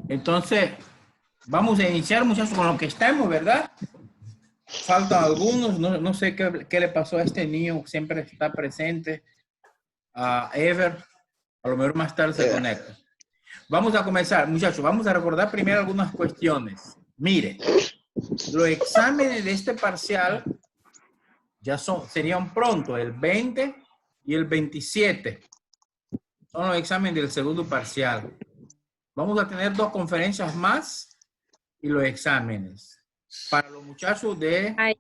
Entonces, vamos a iniciar, muchachos, con lo que estamos, ¿verdad? Faltan algunos, no sé qué le pasó a este niño, siempre está presente, a Ever, a lo mejor más tarde se conecta. Vamos a comenzar, muchachos, vamos a recordar primero algunas cuestiones. Mire, los exámenes de este parcial ya serían pronto, el 20 y el 27. Son los exámenes del segundo parcial. Vamos a tener 2 conferencias más y los exámenes. Para los muchachos de... Ah,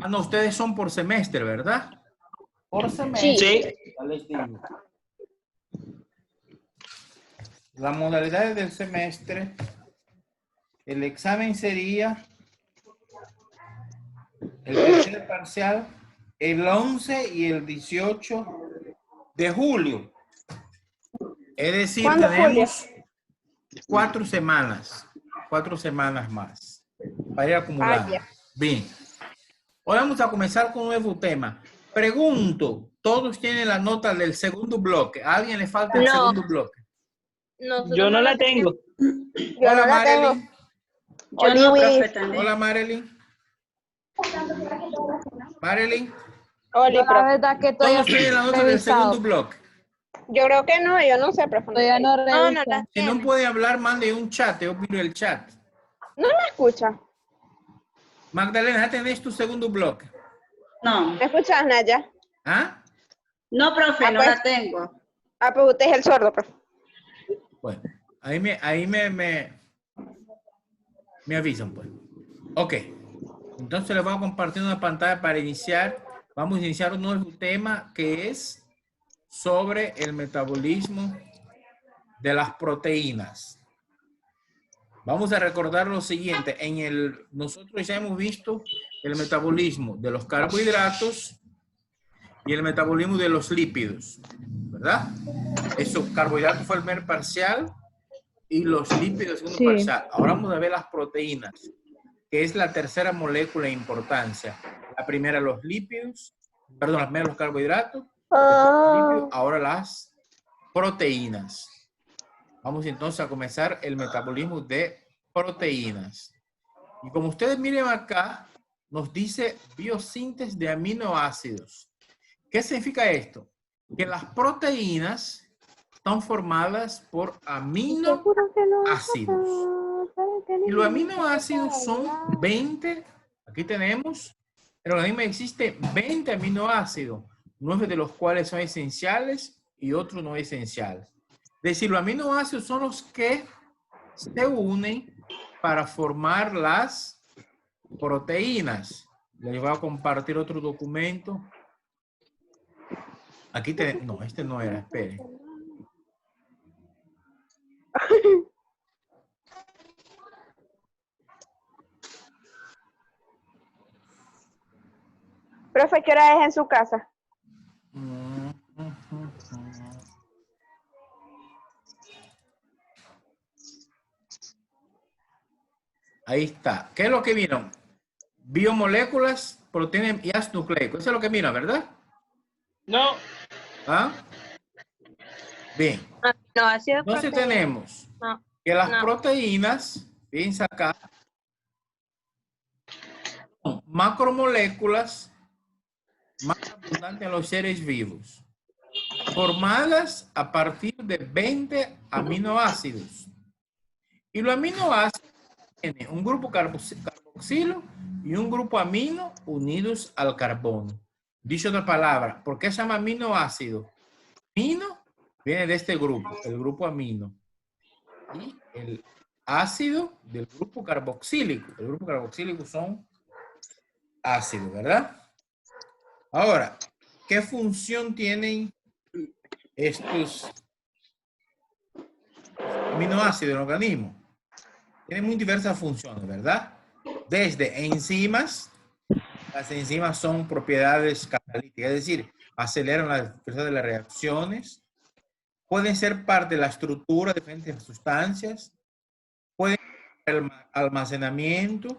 no, ustedes son por semestre, ¿verdad? Por semestre. Sí. Ya les digo. Las modalidades del semestre, el examen sería el tercer parcial, el 11 y el 18 de julio. Es decir, tenemos 4 semanas más para ir acumulando. Bien. Hoy vamos a comenzar con un nuevo tema. Pregunto, ¿todos tienen la nota del segundo bloque? ¿A alguien le falta el segundo bloque? Yo no la tengo. Hola, Marilyn. Yo no, profe, también. Hola, Marilyn. Marilyn. Hola, la verdad que ¿Todos tienen la nota del segundo bloque? Yo creo que no, yo no sé, profe. Todavía no reviso. Si no puede hablar, mande un chat, yo pido el chat. No me escucha. Magdalena, ¿ya tenés tu segundo bloque? No. ¿Me escuchas, Naya? ¿Ah? No, profe, no pues. la tengo. Ah, pues usted es el sordo, profe. Bueno, ahí me avisan, pues. Ok. Entonces les voy a compartir una pantalla para iniciar. Vamos a iniciar un nuevo tema que es sobre el metabolismo de las proteínas. Vamos a recordar lo siguiente. Nosotros ya hemos visto el metabolismo de los carbohidratos y el metabolismo de los lípidos, ¿verdad? Eso, carbohidratos fue el primer parcial y los lípidos el segundo parcial. Ahora vamos a ver las proteínas, que es la tercera molécula de importancia. La primera los lípidos, perdón, la primera los carbohidratos, lípidos, ahora las proteínas. Vamos entonces a comenzar el metabolismo de proteínas. Y como ustedes miren acá, nos dice biosíntesis de aminoácidos. ¿Qué significa esto? Que las proteínas están formadas por aminoácidos. Y los aminoácidos son 20. Aquí tenemos, en el organismo existe 20 aminoácidos, 9 de los cuales son esenciales y otros no esenciales. Es decir, los aminoácidos son los que se unen para formar las proteínas. Les voy a compartir otro documento. Aquí tenemos, no, este no era, espere. Profe, ¿qué hora es en su casa? Ahí está. ¿Qué es lo que vieron? Biomoléculas, proteínas y ácido nucleico. Eso es lo que miran, ¿verdad? No. ¿Ah? Bien. No, ha sido Entonces tenemos que las proteínas, fíjense acá, son macromoléculas más abundantes en los seres vivos, formadas a partir de 20 aminoácidos. Y los aminoácidos tienen un grupo carboxilo y un grupo amino unidos al carbono. Dicho otra palabra, ¿por qué se llama aminoácido? Amino viene de este grupo, el grupo amino. Y el ácido del grupo carboxílico. El grupo carboxílico son ácidos, ¿verdad? Ahora, ¿qué función tienen estos aminoácidos en el organismo? Tienen muy diversas funciones, ¿verdad? Desde enzimas. Las enzimas son propiedades catalíticas, es decir, aceleran la velocidad de las reacciones. Pueden ser parte de la estructura de diferentes sustancias. Pueden ser el almacenamiento,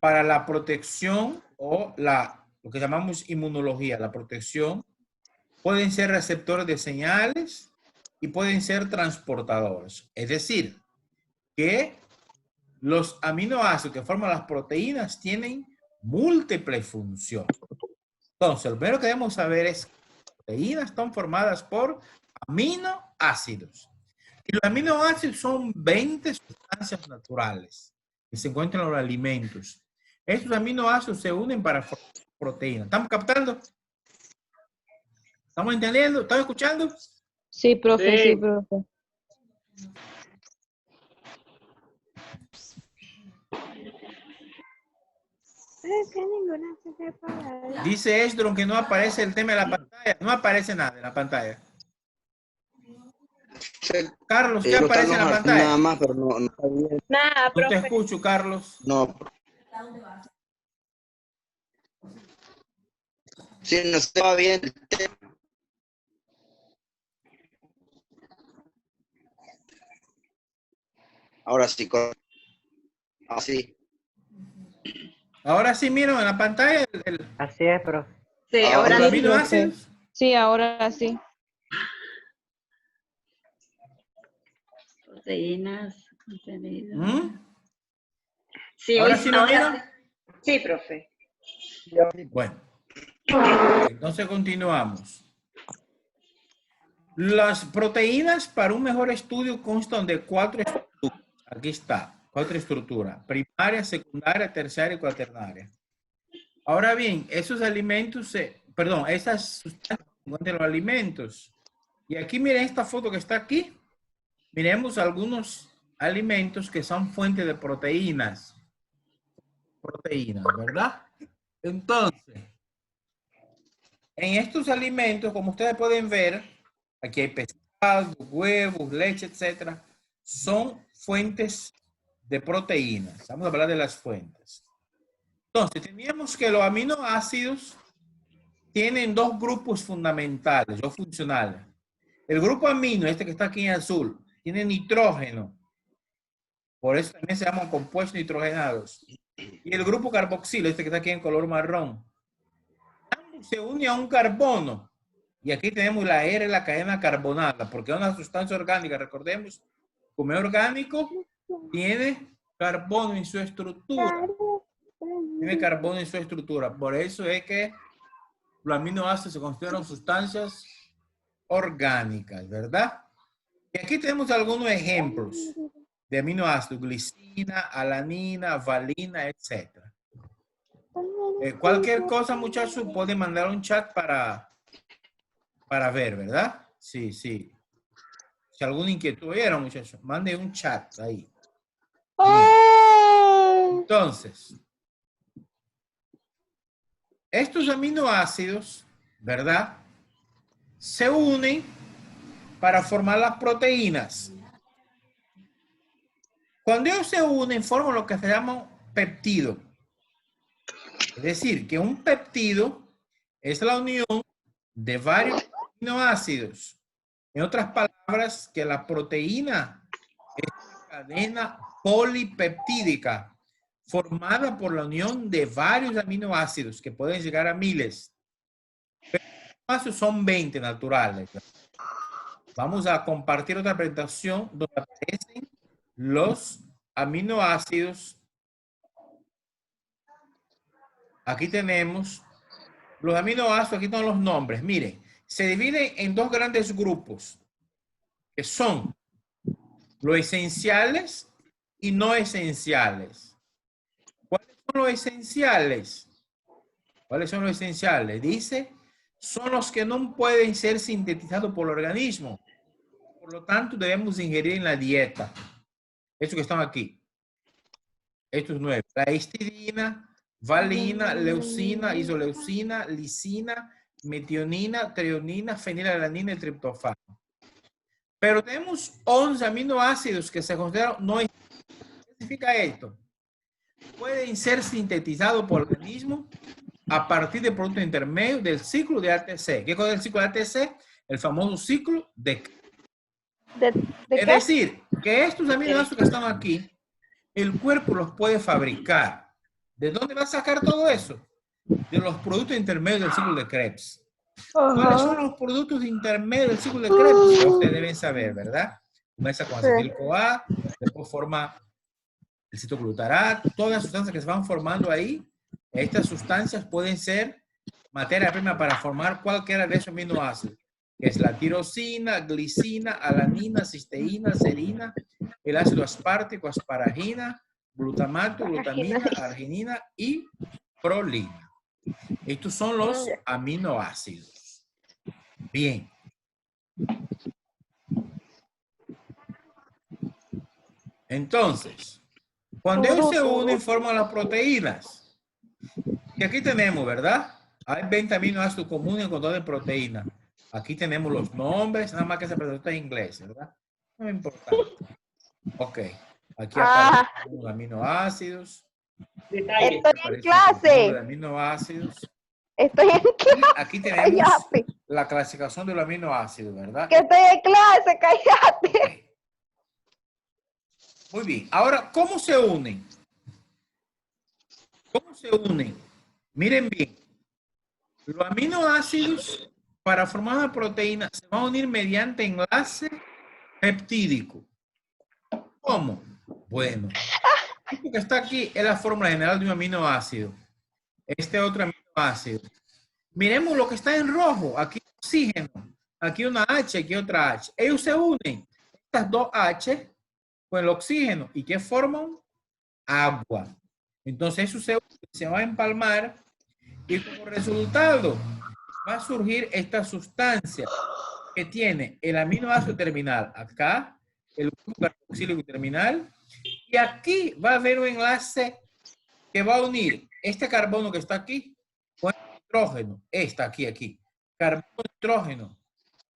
para la protección o lo que llamamos inmunología, la protección. Pueden ser receptores de señales y pueden ser transportadores. Es decir, que los aminoácidos que forman las proteínas tienen múltiples funciones. Entonces, lo primero que debemos saber es que las proteínas están formadas por aminoácidos. Y los aminoácidos son 20 sustancias naturales que se encuentran en los alimentos. Estos aminoácidos se unen para formar proteínas. ¿Estamos captando? ¿Estamos entendiendo? ¿Estamos escuchando? Sí, profe, Sí. sí, profe. Dice Esdron que no aparece el tema de la pantalla. No aparece nada en la pantalla. Carlos, ¿qué aparece en la pantalla? Nada más, pero no está bien. Nada, No te profe. escucho, Carlos. No. Sí, no se va bien el tema. Ahora sí, así. Ahora sí, miren en la pantalla Así es, profe. Sí, Ahora ahora los sí. aminoácidos. Sí, ahora sí. Proteínas, contenido. ¿Mm? Sí, ¿Ahora hoy sí lo miran? sí, profe. Bueno, entonces continuamos. Las proteínas para un mejor estudio constan de 4 estructuras. Aquí está, 4 estructuras: primaria, secundaria, terciaria y cuaternaria. Ahora bien, esos alimentos, esas sustancias se encuentran en los alimentos. Y aquí miren esta foto que está aquí. Miremos algunos alimentos que son fuentes de proteínas. Proteínas, ¿verdad? Entonces, en estos alimentos, como ustedes pueden ver, aquí hay pescado, huevos, leche, etcétera, son fuentes de proteínas. Vamos a hablar de las fuentes. Entonces, teníamos que los aminoácidos tienen 2 grupos fundamentales o funcionales. El grupo amino, este que está aquí en azul, tiene nitrógeno. Por eso también se llaman compuestos nitrogenados. Y el grupo carboxilo, este que está aquí en color marrón, se une a un carbono. Y aquí tenemos la R, la cadena carbonada, porque es una sustancia orgánica. Recordemos, como es orgánico, tiene carbono en su estructura. Tiene carbono en su estructura. Por eso es que los aminoácidos se consideran sustancias orgánicas, ¿verdad? Y aquí tenemos algunos ejemplos de aminoácidos: glicina, alanina, valina, etc. Cualquier cosa, muchachos, pueden mandar un chat para ver, ¿verdad? Sí, sí. Si alguna inquietud hubiera, muchachos, mande un chat ahí. Bien. Entonces, estos aminoácidos, ¿verdad?, se unen para formar las proteínas. Cuando ellos se unen, forman lo que se llama peptido. Es decir, que un peptido es la unión de varios aminoácidos. En otras palabras, que la proteína es una cadena polipeptídica formada por la unión de varios aminoácidos que pueden llegar a miles. Pero los aminoácidos son 20 naturales. Vamos a compartir otra presentación donde aparecen los aminoácidos. Aquí tenemos los aminoácidos, aquí están los nombres. Miren, se dividen en 2 grandes grupos, que son los esenciales y no esenciales. ¿Cuáles son los esenciales? ¿Cuáles son los esenciales? Dice, son los que no pueden ser sintetizados por el organismo. Por lo tanto, debemos ingerir en la dieta. Estos que están aquí. Estos 9. La histidina, valina, leucina, isoleucina, lisina, metionina, treonina, fenilalanina y triptofano. Pero tenemos 11 aminoácidos que se consideran no esenciales. ¿Qué significa esto? Pueden ser sintetizados por el organismo a partir de productos intermedios del ciclo de ATC. ¿Qué cosa es el ciclo de ATC? El famoso ciclo de... Es decir, que estos aminoácidos que están aquí, el cuerpo los puede fabricar. ¿De dónde va a sacar todo eso? De los productos intermedios del ciclo de Krebs. ¿Cuáles son los productos de intermedio del ciclo de Krebs? Ya ustedes deben saber, ¿verdad? Comienza con acetil-CoA, después forma el citoglutarato, todas las sustancias que se van formando ahí. Estas sustancias pueden ser materia prima para formar cualquiera de esos aminoácidos, que es la tirosina, glicina, alanina, cisteína, serina, el ácido aspartico, asparagina, glutamato, glutamina, arginina y prolina. Estos son los aminoácidos. Bien. Entonces, cuando ellos se unen, forman las proteínas. Y aquí tenemos, ¿verdad? Hay 20 aminoácidos comunes con todas las proteínas. Aquí tenemos los nombres, nada más que se presenta en inglés, ¿verdad? No es importante. Ok. Aquí aparecen los aminoácidos. Estoy en Los clase. aminoácidos. Estoy en clase. Aquí tenemos Cállate. la clasificación de los aminoácidos, ¿verdad? Que estoy en clase, cállate. Ok. Muy bien. Ahora, ¿cómo se unen? ¿Cómo se unen? Miren bien. Los aminoácidos para formar una proteína se van a unir mediante enlace peptídico. ¿Cómo? Bueno, esto que está aquí es la fórmula general de un aminoácido. Este otro aminoácido. Miremos lo que está en rojo. Aquí oxígeno. Aquí una H, aquí otra H. Ellos se unen. Estas dos H con el oxígeno. ¿Y qué forman? Agua. Entonces eso se va a empalmar y como resultado va a surgir esta sustancia que tiene el aminoácido terminal acá, el grupo carboxílico terminal, y aquí va a haber un enlace que va a unir este carbono que está aquí con el nitrógeno, está aquí, carbono nitrógeno.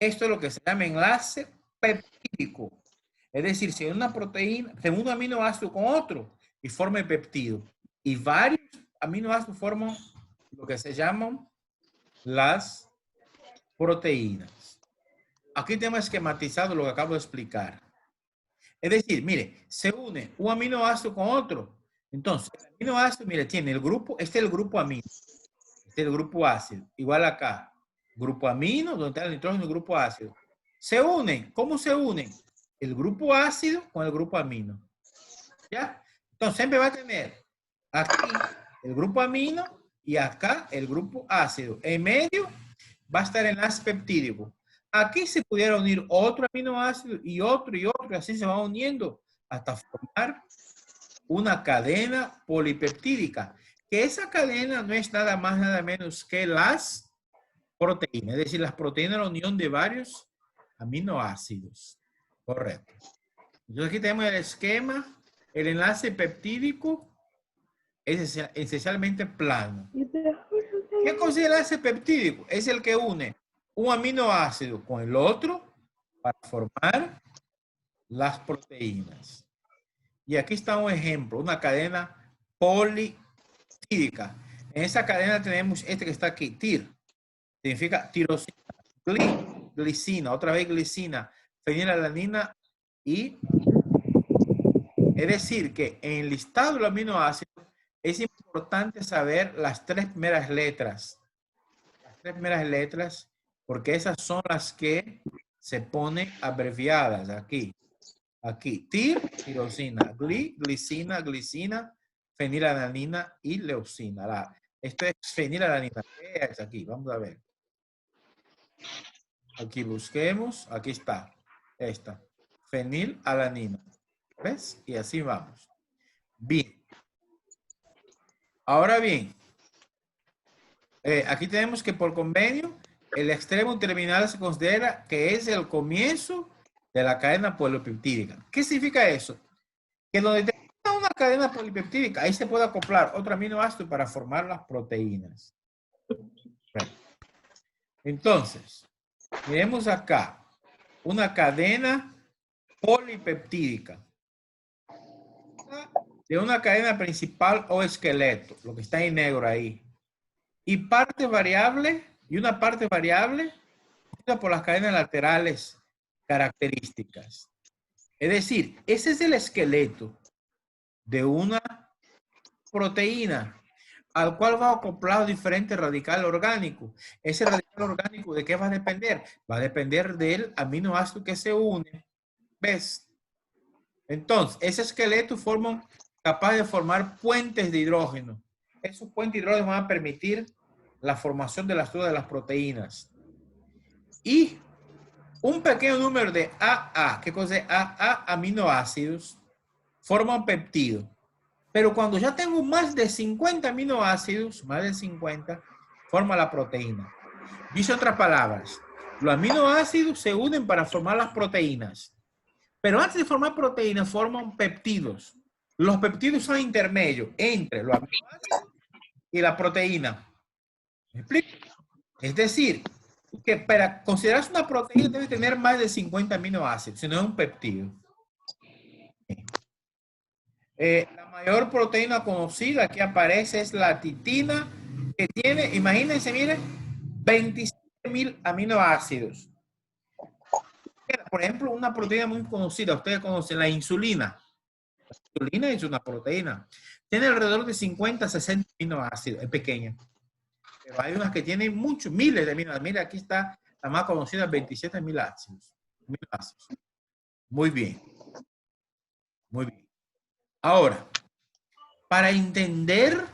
Esto es lo que se llama enlace peptídico. Es decir, si una proteína, se une un aminoácido con otro y forma el peptido. Y varios aminoácidos forman lo que se llaman las proteínas. Aquí tenemos esquematizado lo que acabo de explicar. Es decir, mire, se une un aminoácido con otro. Entonces, el aminoácido, mire, tiene el grupo, este es el grupo amino. Este es el grupo ácido. Igual acá. Grupo amino, donde está el nitrógeno y el grupo ácido. Se unen. ¿Cómo se unen? El grupo ácido con el grupo amino. ¿Ya? Entonces, siempre va a tener aquí el grupo amino y acá el grupo ácido. En medio va a estar el enlace peptídico. Aquí se pudiera unir otro aminoácido y otro, y así se va uniendo hasta formar una cadena polipeptídica. Que esa cadena no es nada más, nada menos que las proteínas. Es decir, las proteínas, la unión de varios aminoácidos. Correcto. Entonces aquí tenemos el esquema. El enlace peptídico es esencialmente plano. ¿Qué cosa es el enlace peptídico? Es el que une un aminoácido con el otro para formar las proteínas. Y aquí está un ejemplo, una cadena polipeptídica. En esa cadena tenemos este que está aquí, TIR. Significa tirosina, glicina, otra vez glicina, fenilalanina y... Es decir, que en el listado de los aminoácidos es importante saber las tres primeras letras. Las tres primeras letras, porque esas son las que se ponen abreviadas aquí. Aquí, TIR, tirosina, glicina, glicina, fenilalanina y leucina. Esto es fenilalanina. ¿Qué es aquí? Vamos a ver. Aquí busquemos. Aquí está. Esta. Fenilalanina. ¿Ves? Y así vamos. Bien. Ahora bien, aquí tenemos que por convenio, el extremo terminal se considera que es el comienzo de la cadena polipeptídica. ¿Qué significa eso? Que donde tenga una cadena polipeptídica, ahí se puede acoplar otro aminoácido para formar las proteínas. Bueno. Entonces, miremos acá, una cadena polipeptídica de una cadena principal o esqueleto, lo que está en negro ahí. Y parte variable, y una parte variable por las cadenas laterales características. Es decir, ese es el esqueleto de una proteína. al cual va acoplado diferente radical orgánico. Ese radical orgánico, ¿de qué va a depender? Va a depender del aminoácido que se une. ¿Ves? Entonces, ese esqueleto capaz de formar puentes de hidrógeno. Esos puentes de hidrógeno van a permitir la formación de la estructura de las proteínas. Y un pequeño número de AA, ¿qué cosa es AA? Aminoácidos, forman peptido. Pero cuando ya tengo más de 50 aminoácidos, más de 50, forma la proteína. Dice otras palabras, los aminoácidos se unen para formar las proteínas. Pero antes de formar proteínas, forman peptidos. Los peptidos son intermedios entre los aminoácidos y la proteína. ¿Me explico? Es decir, que para considerarse una proteína debe tener más de 50 aminoácidos, si no es un peptido. La mayor proteína conocida que aparece es la titina, que tiene, imagínense, miren, 27.000 aminoácidos. Por ejemplo, una proteína muy conocida, ustedes conocen la insulina. La insulina es una proteína. Tiene alrededor de 50, 60 aminoácidos, es pequeña. Pero hay unas que tienen muchos, miles de aminoácidos. Mira, aquí está la más conocida, 27.000 ácidos. Muy bien. Muy bien. Ahora, para entender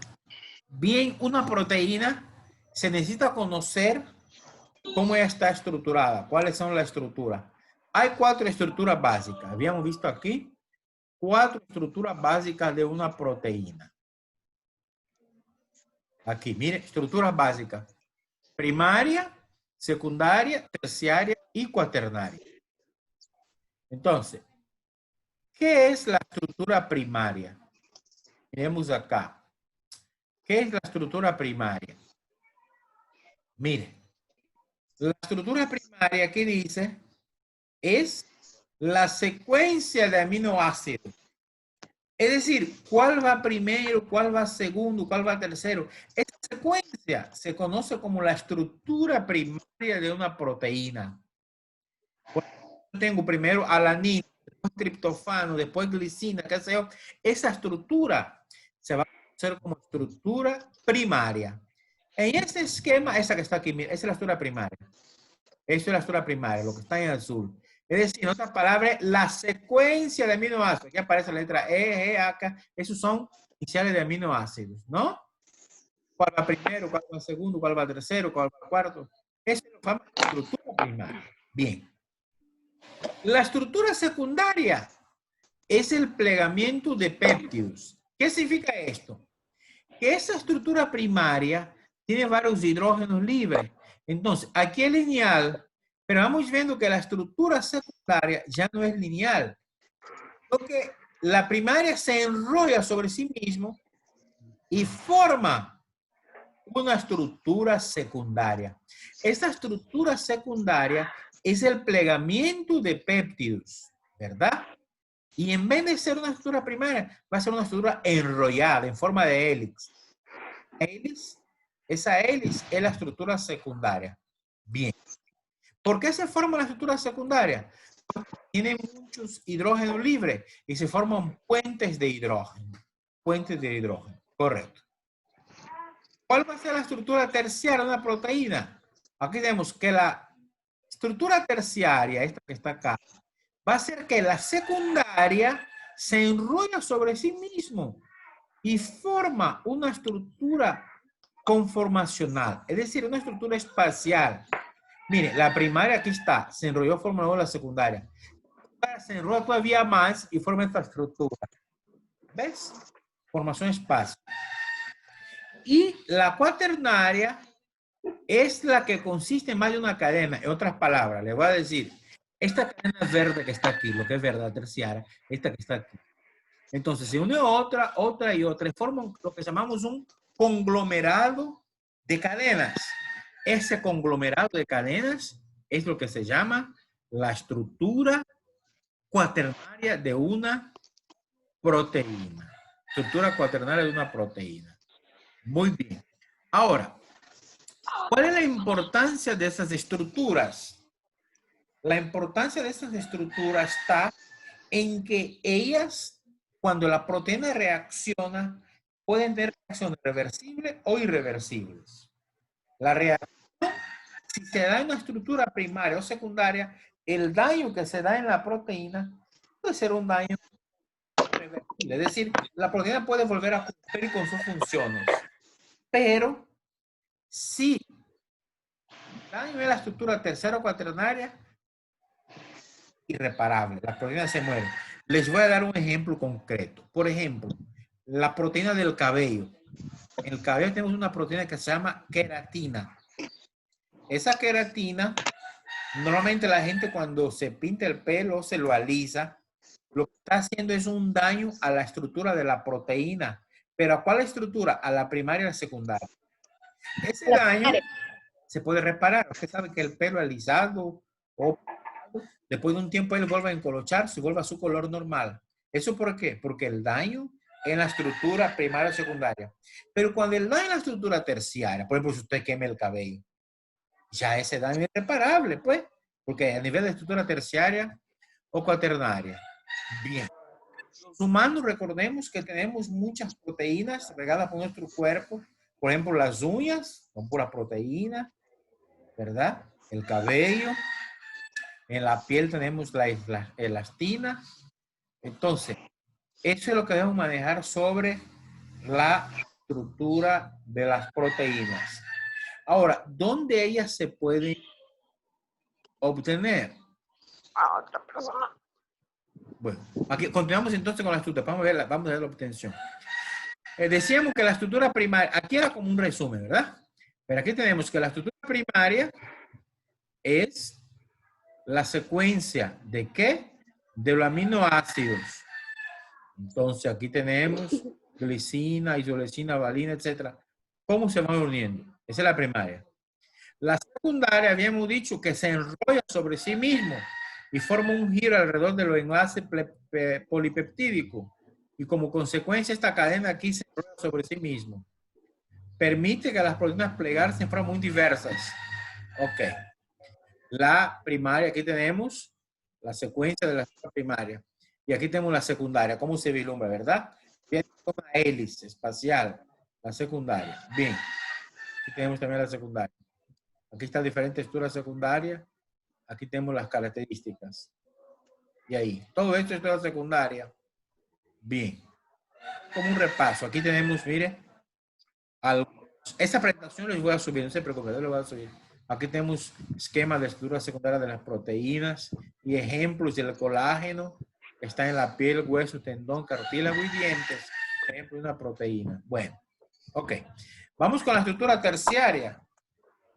bien una proteína, se necesita conocer cómo está estructurada, cuáles son las estructuras. Hay 4 estructuras básicas. Habíamos visto aquí 4 estructuras básicas de una proteína. Aquí, mire, estructuras básicas. Primaria, secundaria, terciaria y cuaternaria. Entonces, ¿qué es la estructura primaria? Miremos acá. ¿Qué es la estructura primaria? Mire, la estructura primaria que dice es la secuencia de aminoácidos. Es decir, ¿cuál va primero, cuál va segundo, cuál va tercero? Esta secuencia se conoce como la estructura primaria de una proteína. Tengo primero alanina, después triptofano, después glicina, qué sé yo. Esa estructura se va a conocer como estructura primaria. En ese esquema, esa que está aquí, mira, esa es la estructura primaria. Esa es la estructura primaria, lo que está en el azul. Es decir, en otras palabras, la secuencia de aminoácidos. Aquí aparece la letra E, G, A, K. Esos son iniciales de aminoácidos, ¿no? ¿Cuál va primero, cuál va segundo, cuál va tercero, cuál va cuarto? Esa es la estructura primaria. Bien. La estructura secundaria es el plegamiento de péptidos. ¿Qué significa esto? Que esa estructura primaria tiene varios hidrógenos libres. Entonces, aquí es lineal, pero vamos viendo que la estructura secundaria ya no es lineal. Porque la primaria se enrolla sobre sí mismo y forma una estructura secundaria. Esta estructura secundaria es el plegamiento de péptidos, ¿verdad? Y en vez de ser una estructura primaria, va a ser una estructura enrollada en forma de hélice. Esa hélice es la estructura secundaria. Bien. ¿Por qué se forma la estructura secundaria? Porque tiene muchos hidrógenos libres y se forman puentes de hidrógeno. Puentes de hidrógeno, correcto. ¿Cuál va a ser la estructura terciaria de una proteína? Aquí tenemos que la estructura terciaria, esta que está acá, va a ser que la secundaria se enrolla sobre sí mismo y forma una estructura conformacional, es decir, una estructura espacial. Mire, la primaria aquí está, se enrolló, formó la secundaria. Se enrolla todavía más y forma esta estructura. ¿Ves? Formación espacio. Y la cuaternaria es la que consiste en más de una cadena. En otras palabras, le voy a decir, esta cadena verde que está aquí, lo que es verde, la terciaria, esta que está aquí. Entonces se une otra, otra y otra y forman lo que llamamos un conglomerado de cadenas. Ese conglomerado de cadenas es lo que se llama la estructura cuaternaria de una proteína. Estructura cuaternaria de una proteína. Muy bien. Ahora, ¿cuál es la importancia de esas estructuras? La importancia de esas estructuras está en que ellas, cuando la proteína reacciona, pueden tener reacciones reversibles o irreversibles. La reacción, si se da en una estructura primaria o secundaria, el daño que se da en la proteína puede ser un daño irreversible. Es decir, la proteína puede volver a cumplir con sus funciones. Pero si el daño en la estructura tercera o cuaternaria, irreparable, la proteína se muere. Les voy a dar un ejemplo concreto. Por ejemplo, la proteína del cabello. En el cabello tenemos una proteína que se llama queratina. Esa queratina, normalmente la gente cuando se pinta el pelo, se lo alisa, lo que está haciendo es un daño a la estructura de la proteína. ¿Pero a cuál estructura? A la primaria y la secundaria. Ese daño se puede reparar. Usted sabe que el pelo alisado o después de un tiempo él vuelve a encolocharse y vuelve a su color normal. ¿Eso por qué? Porque el daño en la estructura primaria o secundaria. Pero cuando el daño en la estructura terciaria, por ejemplo, si usted quema el cabello, ya ese daño es irreparable, pues, porque a nivel de estructura terciaria o cuaternaria. Bien. Los humanos, recordemos que tenemos muchas proteínas regadas por nuestro cuerpo. Por ejemplo, las uñas son pura proteína, ¿verdad? El cabello. En la piel tenemos la elastina. Entonces, eso es lo que debemos manejar sobre la estructura de las proteínas. Ahora, ¿dónde ellas se pueden obtener? A otra persona. Bueno, aquí continuamos entonces con la estructura. Vamos a ver la obtención. Decíamos que la estructura primaria, aquí era como un resumen, ¿verdad? Pero aquí tenemos que la estructura primaria es la secuencia de ¿qué? De los aminoácidos. Entonces aquí tenemos glicina, isoleucina, valina, etc. ¿Cómo se van uniendo? Esa es la primaria. La secundaria habíamos dicho que se enrolla sobre sí mismo y forma un giro alrededor de los enlaces polipeptídicos. Y como consecuencia esta cadena aquí se enrolla sobre sí mismo. Permite que las proteínas plegarse en formas muy diversas. Ok. La primaria, aquí tenemos la secuencia de la primaria. Y aquí tenemos la secundaria. ¿Cómo se vislumbra, verdad? Viene con una hélice espacial, la secundaria. Bien. Aquí tenemos también la secundaria. Aquí está diferente estructura secundaria. Aquí tenemos las características. Y ahí. Todo esto es la secundaria. Bien. Como un repaso. Aquí tenemos, mire, esa presentación les voy a subir. No se preocupen, les voy a subir. Aquí tenemos esquema de estructura secundaria de las proteínas y ejemplos del colágeno que está en la piel, hueso, tendón, cartílago y dientes. Ejemplo de una proteína. Bueno, ok. Vamos con la estructura terciaria.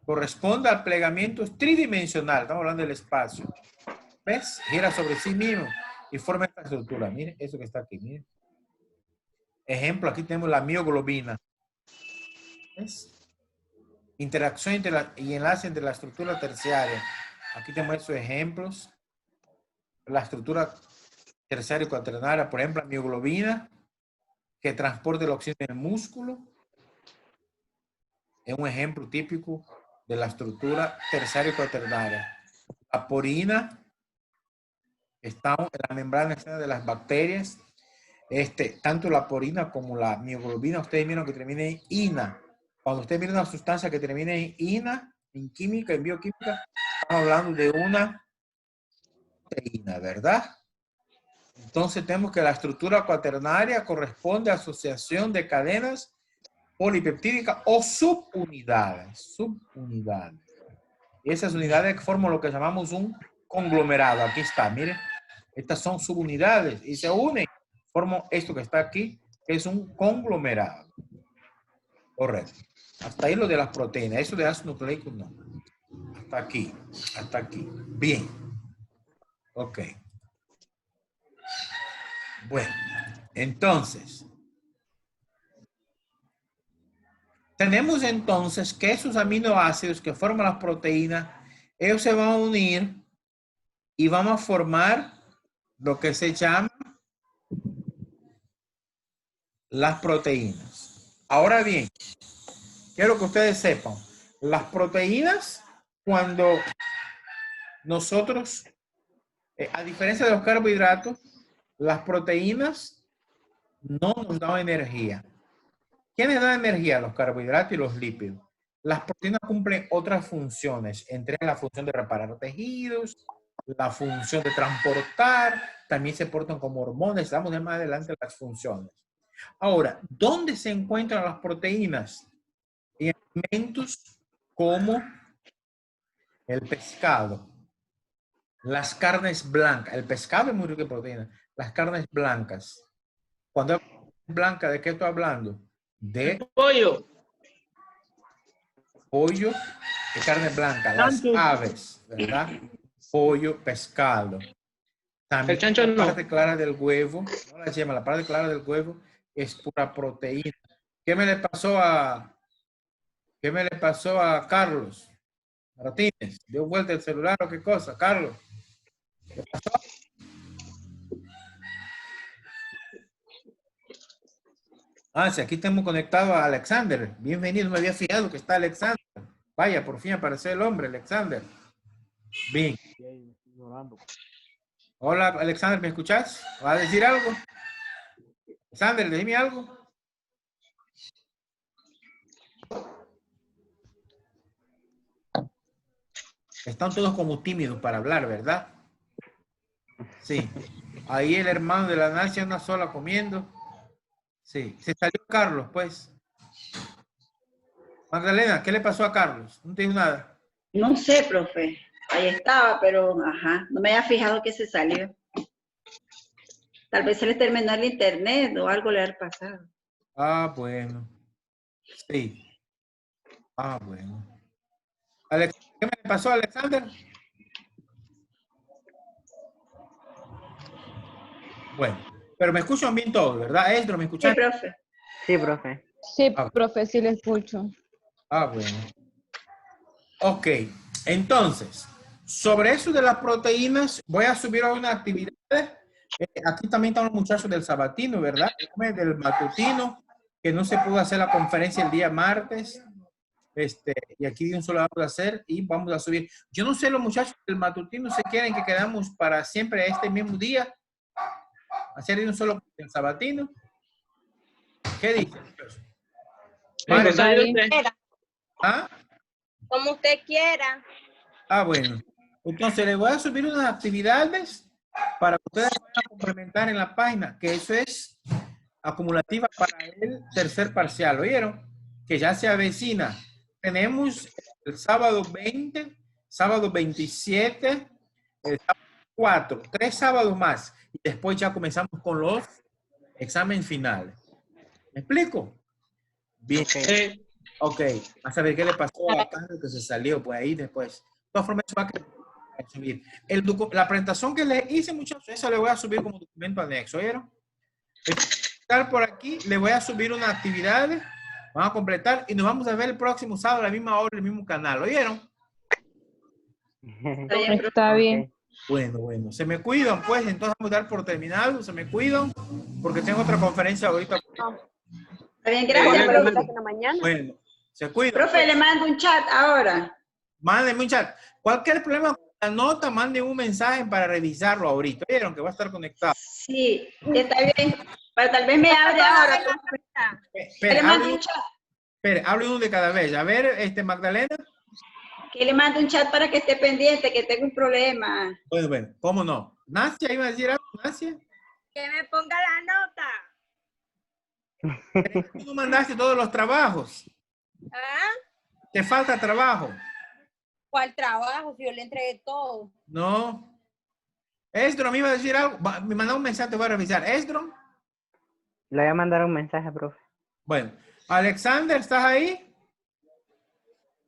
Corresponde al plegamiento tridimensional. Estamos hablando del espacio. ¿Ves? Gira sobre sí mismo y forma esta estructura. Mire, eso que está aquí. Mire. Ejemplo, aquí tenemos la mioglobina. ¿Ves? Interacción y enlace entre la estructura terciaria. Aquí tenemos esos ejemplos. La estructura terciaria y cuaternaria, por ejemplo, la mioglobina, que transporta el oxígeno en el músculo. Es un ejemplo típico de la estructura terciaria y cuaternaria. La porina está en la membrana externa de las bacterias. Tanto la porina como la mioglobina, ustedes vieron que termina en ina. Cuando usted mira una sustancia que termina en ina, en química, en bioquímica, estamos hablando de una proteína, ¿verdad? Entonces tenemos que la estructura cuaternaria corresponde a asociación de cadenas polipeptídicas o subunidades. Subunidades. Y esas unidades forman lo que llamamos un conglomerado. Aquí está, miren. Estas son subunidades y se unen. Forman esto que está aquí, que es un conglomerado. Correcto. Hasta ahí lo de las proteínas. Eso de ácido nucleico no. Hasta aquí. Hasta aquí. Bien. Ok. Bueno. Entonces. Tenemos entonces que esos aminoácidos que forman las proteínas, ellos se van a unir y van a formar lo que se llama las proteínas. Ahora bien, quiero que ustedes sepan, las proteínas, cuando nosotros, a diferencia de los carbohidratos, las proteínas no nos dan energía. ¿Quiénes dan energía? Los carbohidratos y los lípidos. Las proteínas cumplen otras funciones, entre ellas la función de reparar tejidos, la función de transportar, también se portan como hormonas. Vamos a ver más adelante las funciones. Ahora, ¿dónde se encuentran las proteínas? En alimentos como el pescado, las carnes blancas. El pescado es muy rico en proteínas. Las carnes blancas. Cuando hablo de blanca, ¿de qué estoy hablando? De Pollo. pollo y carne blanca. Las aves, ¿verdad? Pollo, pescado. También El chancho la no. parte clara del huevo, no la yema, la parte clara del huevo es pura proteína. ¿Qué me le pasó a Carlos Martínez? ¿Dio vuelta el celular o qué cosa? Carlos, ¿qué pasó? Ah, sí, aquí tenemos conectado a Alexander. Bienvenido, me había fijado que está Alexander. Vaya, por fin apareció el hombre, Alexander. Bien. Hola, Alexander, ¿me escuchás? ¿Vas a decir algo? Alexander, dime algo. Están todos como tímidos para hablar, ¿verdad? Sí. Ahí el hermano de la Nancy anda sola comiendo. Sí. Se salió Carlos, pues. Magdalena, ¿qué le pasó a Carlos? No te digo nada. No sé, profe. Ahí estaba, pero ajá, no me había fijado que se salió. Tal vez se le terminó el internet o algo le ha pasado. Ah, bueno. Sí. Ah, bueno. ¿Qué me pasó, Alexander? Bueno, pero me escuchan bien todos, ¿verdad? Esdro, ¿me Sí, escuchan? profe. Sí, profe. Sí, Ah, profe, sí le escucho. ah, bueno. Ok, entonces, sobre eso de las proteínas, voy a subir a una actividad. Aquí también están los muchachos del sabatino, ¿verdad? Del matutino, que no se pudo hacer la conferencia el día martes. Y aquí de un solo vamos a hacer y vamos a subir. Yo no sé, los muchachos del matutino se quieren que quedamos para siempre este mismo día, hacer de un solo el sabatino. ¿Qué dicen? Vale, Está bien. ¿ah? Como usted quiera. Ah, bueno. Entonces, les voy a subir unas actividades para que ustedes puedan complementar en la página, que eso es acumulativa para el tercer parcial. ¿Oyeron? Que ya se avecina. Tenemos el sábado 20, sábado 27, el sábado 4, 3 sábados más. Y después ya comenzamos con los exámenes finales. ¿Me explico? Bien. Ok. Vamos a ver qué le pasó a Carlos que se salió pues ahí después. De todas formas, eso va a subir. La presentación que les hice, muchachos, esa le voy a subir como documento anexo. ¿Oyeron? Por aquí, le voy a subir una actividad. Vamos a completar y nos vamos a ver el próximo sábado a la misma hora, en el mismo canal. ¿Oyeron? Está bien, profe. Está bien. Bueno. Se me cuidan, pues. Entonces vamos a dar por terminado. Se me cuidan porque tengo otra conferencia ahorita. Está bien, gracias, profe. Bueno, se cuidan. Profe, Pues. le mando un chat ahora. Mándenme un chat. Cualquier problema con la nota, manden un mensaje para revisarlo ahorita. ¿Vieron que va a estar conectado? Sí, está bien. Pero tal vez me abre ahora, profe. Le mando un chat. Espere, hable uno de cada vez. A ver, Magdalena. Que le mando un chat para que esté pendiente, que tengo un problema. Bueno, ¿cómo no? Nacia, iba a decir algo, Nacia. Que me ponga la nota. Tú no mandaste todos los trabajos. ¿Ah? Te falta trabajo. ¿Cuál trabajo? Si yo le entregué todo. No. Esdron, me iba a decir algo. Me mandó un mensaje, te voy a revisar. Esdron. Le voy a mandar un mensaje, profe. Bueno. Alexander, ¿estás ahí?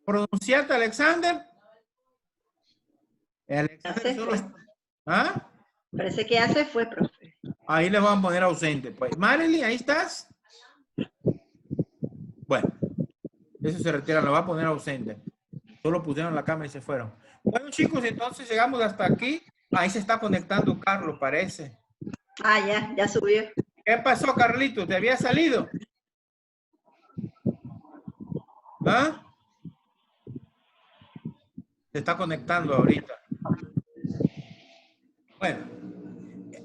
Pronunciate, Alexander. Alexander solo... ¿Ah? Parece que ya se fue, profe. Ahí le van a poner ausente. Pues, Marilyn, ¿ahí estás? Bueno. Eso se retira, lo va a poner ausente. Solo pusieron la cámara y se fueron. Bueno, chicos, entonces llegamos hasta aquí. Ahí se está conectando Carlos, parece. Ah, ya subió. ¿Qué pasó, Carlito? ¿Te había salido? ¿Ah? Se está conectando ahorita. Bueno.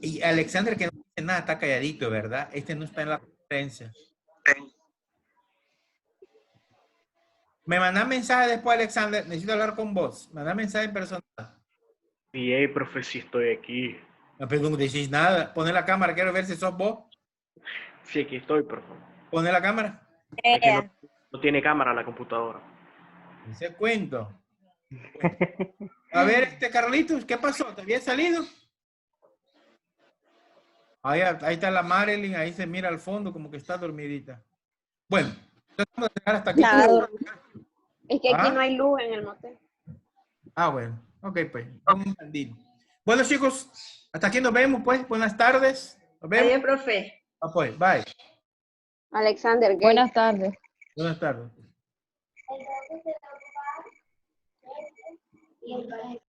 Y Alexander, que no dice nada, está calladito, ¿verdad? Este no está en la conferencia. Me mandan mensaje después, Alexander. Necesito hablar con vos. Manda mensaje en personal. Sí, profe, sí estoy aquí. No, pero no decís nada. Pone la cámara. Quiero ver si sos vos. Sí, aquí estoy, profe. Pone la cámara. Es que no tiene cámara la computadora. Ese cuento. A ver, Carlitos, ¿qué pasó? ¿Te había salido? Ahí está la Marilyn, ahí se mira al fondo como que está dormidita. Bueno, entonces vamos a dejar hasta aquí. Claro. Es que aquí ¿Ah? no hay luz en el motel. Ah, bueno. Ok, pues. Vamos un candil. Bueno, chicos, hasta aquí nos vemos, pues. Buenas tardes. Nos vemos. Adiós, profe. Ah, pues, bye. Alexander, buenas tardes. Buenas tardes.